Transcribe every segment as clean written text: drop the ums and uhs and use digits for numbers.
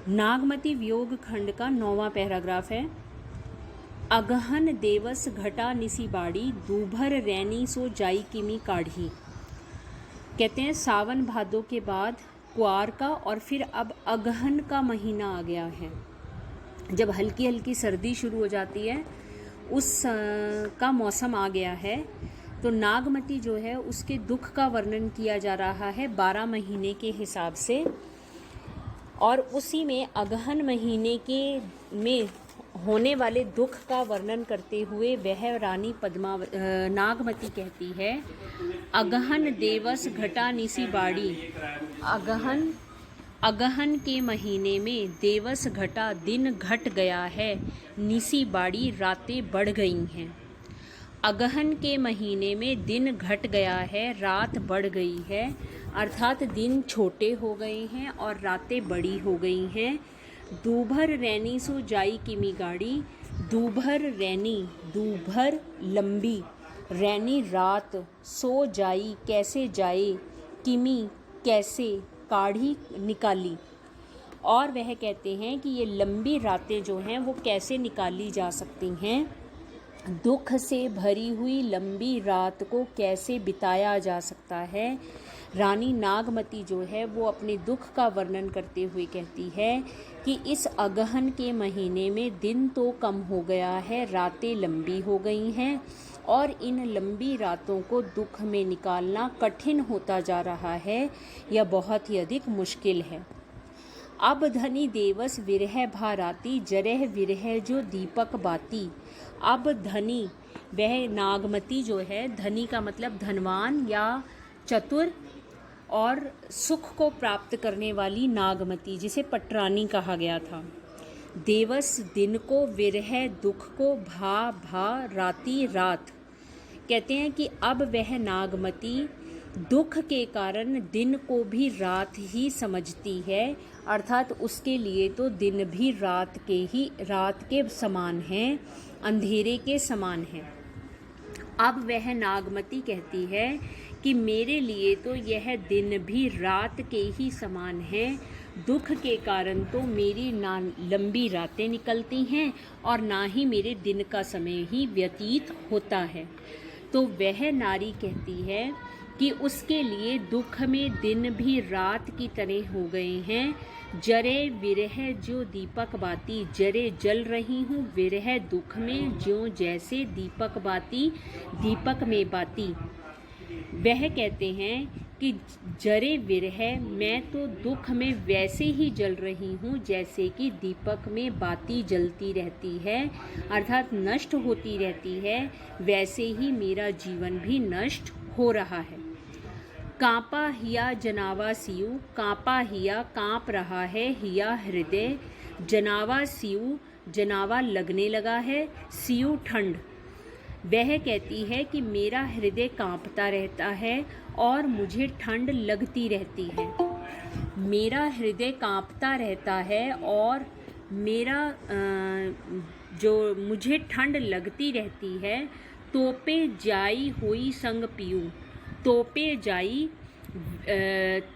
नागमती वियोग खंड का 9वां पैराग्राफ है। अगहन देवस घटा निसी बाड़ी, दूभर रैनी सो जाई किमी काढ़ी। कहते हैं सावन भादों के बाद कुआर का और फिर अब अगहन का महीना आ गया है। जब हल्की हल्की सर्दी शुरू हो जाती है उस का मौसम आ गया है। तो नागमती जो है उसके दुख का वर्णन किया जा रहा है 12 महीने के हिसाब से, और उसी में अगहन महीने के में होने वाले दुख का वर्णन करते हुए वह रानी नागमती कहती है, अगहन देवस घटा निसी बाड़ी। अगहन के महीने में देवस घटा दिन घट गया है, निसी बाड़ी रातें बढ़ गई हैं। अगहन के महीने में दिन घट गया है, रात बढ़ गई है, अर्थात दिन छोटे हो गए हैं और रातें बड़ी हो गई हैं। दूभर रैनी सो जाई किमी गाड़ी। दूभर रैनी, दूभर लंबी, रैनी रात, सो जाई कैसे जाए, किमी कैसे, काढ़ी निकाली। और वह कहते हैं कि ये लंबी रातें जो हैं वो कैसे निकाली जा सकती हैं, दुख से भरी हुई लंबी रात को कैसे बिताया जा सकता है। रानी नागमती जो है वो अपने दुख का वर्णन करते हुए कहती है कि इस अगहन के महीने में दिन तो कम हो गया है, रातें लंबी हो गई हैं और इन लंबी रातों को दुख में निकालना कठिन होता जा रहा है या बहुत ही अधिक मुश्किल है। अब धनी देवस विरह भाराती, जरह विरह जो दीपक बाती। अब धनी, वह नागमती जो है, धनी का मतलब धनवान या चतुर और सुख को प्राप्त करने वाली नागमती, जिसे पटरानी कहा गया था। देवस दिन को, विरह दुख को, भा राती रात। कहते हैं कि अब वह नागमती दुख के कारण दिन को भी रात ही समझती है, अर्थात उसके लिए तो दिन भी रात के समान हैं, अंधेरे के समान हैं। अब वह नागमती कहती है कि मेरे लिए तो यह दिन भी रात के ही समान है। दुख के कारण तो मेरी ना लंबी रातें निकलती हैं और ना ही मेरे दिन का समय ही व्यतीत होता है। तो वह नारी कहती है कि उसके लिए दुख में दिन भी रात की तरह हो गए हैं। जरे विरह जो दीपक बाती, जरे जल रही हूँ विरह दुख में, ज्यों जैसे दीपक बाती दीपक में बाती। वह कहते हैं कि जरे विरह, मैं तो दुख में वैसे ही जल रही हूँ जैसे कि दीपक में बाती जलती रहती है, अर्थात नष्ट होती रहती है, वैसे ही मेरा जीवन भी नष्ट हो रहा है। कांपा हिया जनावा सियु, कांपा हिया कांप रहा है, हिया हृदय, जनावा सियु जनावा लगने लगा है, सियु ठंड। वह कहती है कि मेरा हृदय कांपता रहता है और मुझे ठंड लगती रहती है। मेरा हृदय कांपता रहता है और मेरा जो मुझे ठंड लगती रहती है। तोपे जाई होई संग पियू, तोपे जाई,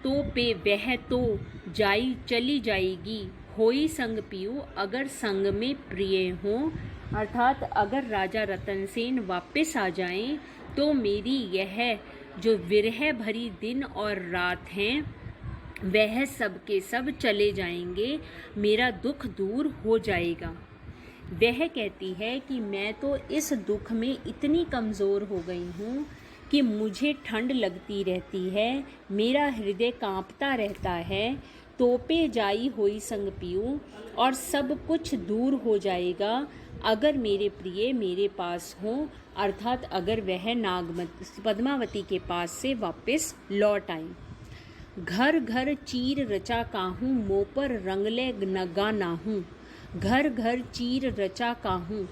तोपे वह तो, जाई चली जाएगी, होई संग पियू अगर संग में प्रिय हो, अर्थात अगर राजा रतन सेन वापस आ जाएं तो मेरी यह जो विरह भरी दिन और रात हैं वह सब के सब चले जाएंगे, मेरा दुख दूर हो जाएगा। वह कहती है कि मैं तो इस दुख में इतनी कमज़ोर हो गई हूँ कि मुझे ठंड लगती रहती है, मेरा हृदय कांपता रहता है, तोपे जाई होई संग पियूँ, और सब कुछ दूर हो जाएगा अगर मेरे प्रिय मेरे पास हों, अर्थात अगर वह पद्मावती के पास से वापस लौट आए। घर घर चीर रचा काहूँ, मुँह पर रंगले नगा नाहूँ। घर घर चीर रचा काहूँ,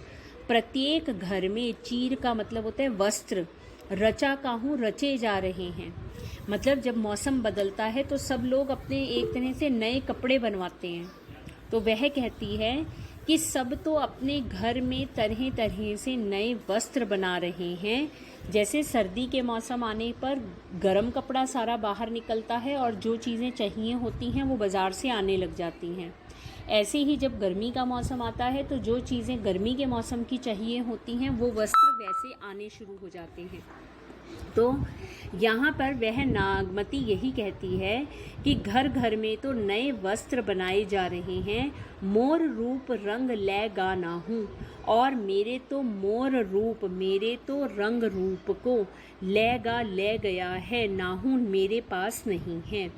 प्रत्येक घर में, चीर का मतलब होता है वस्त्र, रचा काहूँ रचे जा रहे हैं। मतलब जब मौसम बदलता है तो सब लोग अपने एक तरह से नए कपड़े बनवाते हैं। तो वह कहती है कि सब तो अपने घर में तरह तरह से नए वस्त्र बना रहे हैं। जैसे सर्दी के मौसम आने पर गर्म कपड़ा सारा बाहर निकलता है और जो चीज़ें चाहिए होती हैं वो बाज़ार से आने लग जाती हैं। ऐसे ही जब गर्मी का मौसम आता है तो जो चीज़ें गर्मी के मौसम की चाहिए होती हैं वो वस्त्र वैसे आने शुरू हो जाते हैं। तो यहाँ पर वह नागमती यही कहती है कि घर घर में तो नए वस्त्र बनाए जा रहे हैं, मोर रूप रंग लै गा नाहूँ, और मेरे तो मोर रूप, मेरे तो रंग रूप को ले गया है, नाहूँ मेरे पास नहीं है।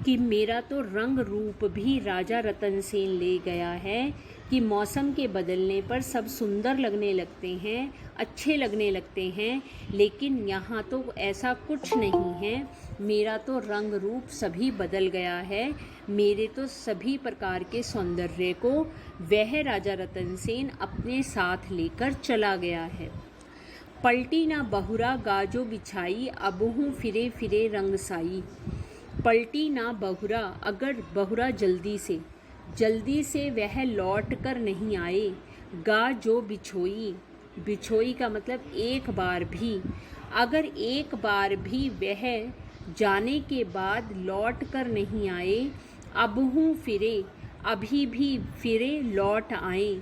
कि मेरा तो रंग रूप भी राजा रतन सेन ले गया है, कि मौसम के बदलने पर सब सुंदर लगने लगते हैं, अच्छे लगने लगते हैं, लेकिन यहाँ तो ऐसा कुछ नहीं है। मेरा तो रंग रूप सभी बदल गया है, मेरे तो सभी प्रकार के सौंदर्य को वह राजा रतन सेन अपने साथ लेकर चला गया है। पलटी ना बहुरा गाजो बिछाई, अबहूँ फिरे फिरे रंग साई। पलटी ना बहुरा, अगर बहुरा जल्दी से वह लौट कर नहीं आए, गा जो बिछोई, बिछोई का मतलब एक बार भी, अगर एक बार भी वह जाने के बाद लौट कर नहीं आए, अबहूँ फिरे, अभी भी फिरे लौट आए,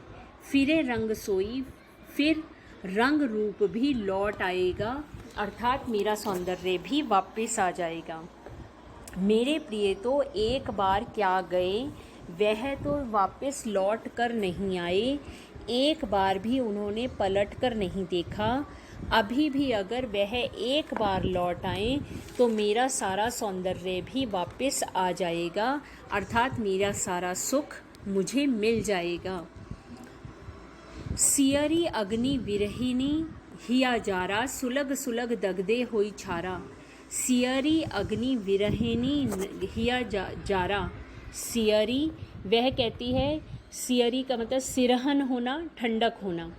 फिरे रंग सोई, फिर रंग रूप भी लौट आएगा, अर्थात मेरा सौंदर्य भी वापस आ जाएगा। मेरे प्रिय तो एक बार क्या गए, वह तो वापस लौट कर नहीं आए, एक बार भी उन्होंने पलट कर नहीं देखा। अभी भी अगर वह एक बार लौट आए तो मेरा सारा सौंदर्य भी वापस आ जाएगा, अर्थात मेरा सारा सुख मुझे मिल जाएगा। सियरी अग्नि विरहिनी हिया जारा, सुलग सुलग दगदे होई छारा। सियरी अग्नि विरहिनी हिया जारा। सियरी वह कहती है, सियरी का मतलब सिरहन होना, ठंडक होना,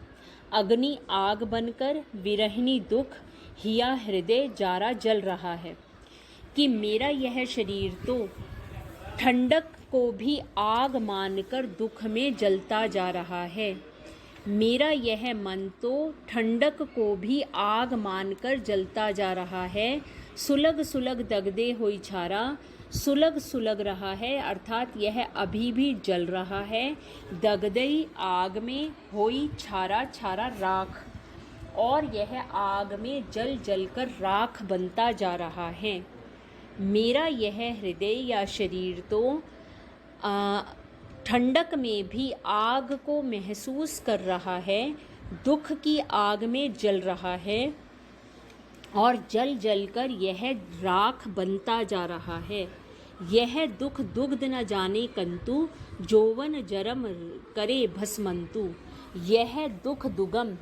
अग्नि आग बनकर, विरहिनी दुख, हिया हृदय, जारा जल रहा है। कि मेरा यह शरीर तो ठंडक को भी आग मानकर दुख में जलता जा रहा है, मेरा यह मन तो ठंडक को भी आग मानकर जलता जा रहा है। सुलग सुलग दगदे होई छारा, सुलग सुलग रहा है, अर्थात यह अभी भी जल रहा है। दगदई आग में, होई छारा, छारा राख, और यह आग में जल जल कर राख बनता जा रहा है। मेरा यह हृदय या शरीर तो ठंडक में भी आग को महसूस कर रहा है, दुख की आग में जल रहा है, और जल जल कर यह राख बनता जा रहा है। यह दुख दुग्ध न जाने कंतु, जोवन जरम करे भस्मंतु। यह दुख दुगम,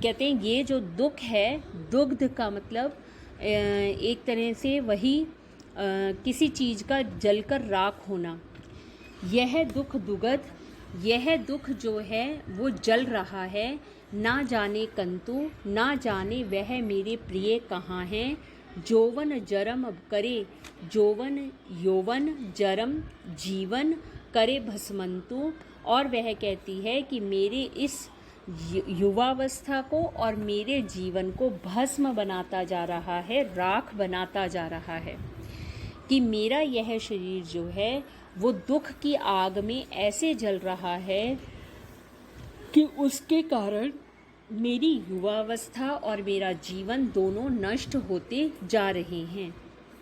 कहते हैं ये जो दुख है, दुग्ध का मतलब एक तरह से वही किसी चीज़ का जलकर राख होना। यह दुख दुगध, यह दुख जो है वो जल रहा है, ना जाने कंतु, ना जाने वह मेरे प्रिय कहाँ हैं। जोवन जरम करे, जोवन यौवन, जरम जीवन, करे भस्मंतु, और वह कहती है कि मेरे इस युवावस्था को और मेरे जीवन को भस्म बनाता जा रहा है, राख बनाता जा रहा है। कि मेरा यह शरीर जो है वो दुख की आग में ऐसे जल रहा है कि उसके कारण मेरी युवावस्था और मेरा जीवन दोनों नष्ट होते जा रहे हैं।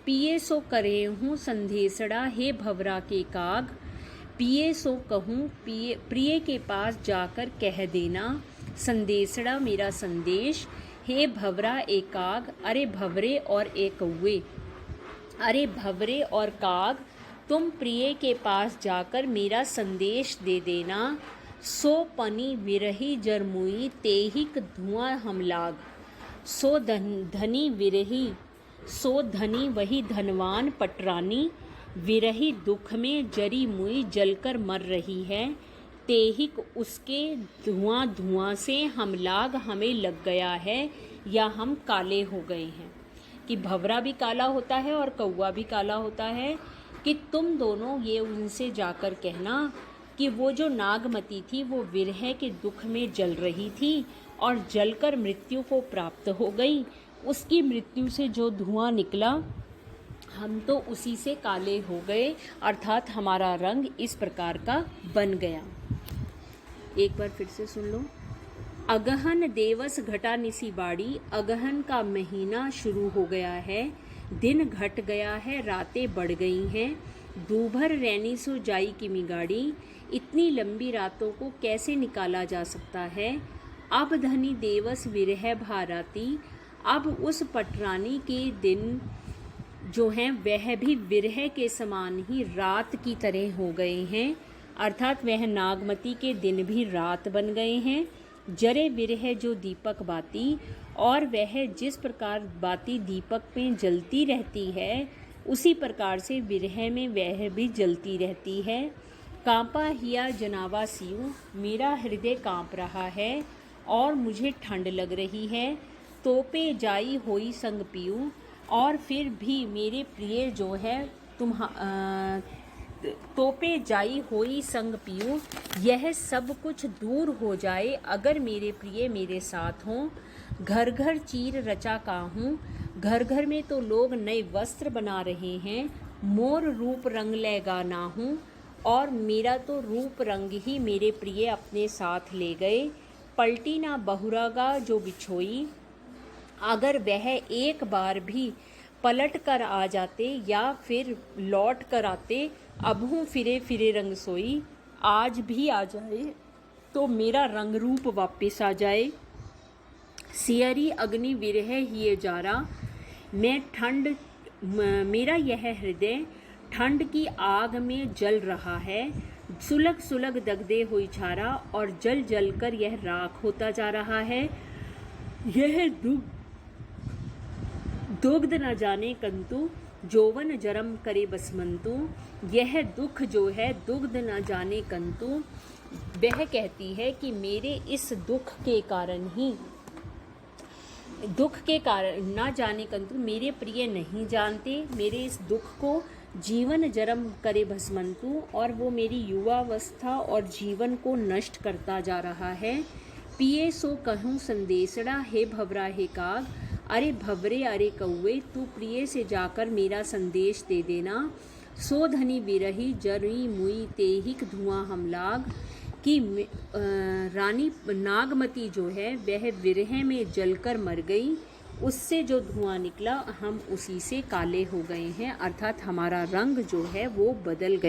पिए सो करे हूँ संदेशड़ा, हे भवरा के काग, पिए सो कहूँ, प्रिय के पास जाकर कह देना, संदेशड़ा मेरा संदेश, हे भवरा एक काग, अरे भवरे और एक कौवे, अरे भवरे और काग, तुम प्रिय के पास जाकर मेरा संदेश दे देना। सो पनी विरही जरमुई, तेहिक धुआं हम लाग। सो धनी विरही, सो धनी वही धनवान पटरानी, विरही दुख में जरी मुई जलकर मर रही है, तेहिक उसके धुआं धुआं से हम लाग, हमें लग गया है या हम काले हो गए हैं। कि भवरा भी काला होता है और कौवा भी काला होता है। कि तुम दोनों ये उनसे जाकर कहना कि वो जो नागमती थी वो विरह के दुख में जल रही थी और जलकर मृत्यु को प्राप्त हो गई। उसकी मृत्यु से जो धुआं निकला हम तो उसी से काले हो गए, अर्थात हमारा रंग इस प्रकार का बन गया। एक बार फिर से सुन लो। अगहन देवस घटा निसी बाड़ी, अगहन का महीना शुरू हो गया है, दिन घट गया है, रातें बढ़ गई हैं, दूभर रैनी सो जाई किमी गाड़ी, इतनी लंबी रातों को कैसे निकाला जा सकता है। अब धनी देवस विरह भाराती, अब उस पटरानी के दिन जो हैं वह भी विरह के समान ही रात की तरह हो गए हैं, अर्थात वह नागमती के दिन भी रात बन गए हैं। जरे विरह जो दीपक बाती, और वह जिस प्रकार बाती दीपक में जलती रहती है उसी प्रकार से विरह में वह भी जलती रहती है। कांपा हिया जनावा सियू, मेरा हृदय कांप रहा है और मुझे ठंड लग रही है। तोपे जाई होई संग पीऊ, और फिर भी मेरे प्रिय जो है तोपे जाई होई संग पीऊ, यह सब कुछ दूर हो जाए अगर मेरे प्रिय मेरे साथ हों। घर घर चीर रचा काहूँ, घर घर में तो लोग नए वस्त्र बना रहे हैं। मोर रूप रंग ले गाना हूँ, और मेरा तो रूप रंग ही मेरे प्रिय अपने साथ ले गए। पलटी ना बहुरागा जो बिछोई, अगर वह एक बार भी पलट कर आ जाते या फिर लौट कर आते, अबहू फिरे फिरे रंग सोई, आज भी आ जाए तो मेरा रंग रूप वापस आ जाए। सियरी अग्नि विरह हिए जारा, मेरा यह हृदय ठंड की आग में जल रहा है। सुलग सुलग दगदे हुई छारा, और जल जल कर यह राख होता जा रहा है। यह दुग्ध न जाने कंतु, जोवन जरम करे बसमंतु, यह दुख जो है दुग्ध न जाने कंतु, वह कहती है कि मेरे इस दुख के कारण न जाने कंतु, मेरे प्रिय नहीं जानते मेरे इस दुख को। जीवन जरम करे भस्मंतु, और वो मेरी युवावस्था और जीवन को नष्ट करता जा रहा है। पिए सो कहूँ संदेशड़ा, हे भवरा हे काग, अरे भवरे अरे कौवे, तू प्रिय से जाकर मेरा संदेश दे देना। सो धनी विरही जरी मुई तेहिक धुआं हम लाग, कि रानी नागमती जो है वह विरह में जलकर मर गई, उससे जो धुआं निकला हम उसी से काले हो गए हैं, अर्थात हमारा रंग जो है वो बदल गया।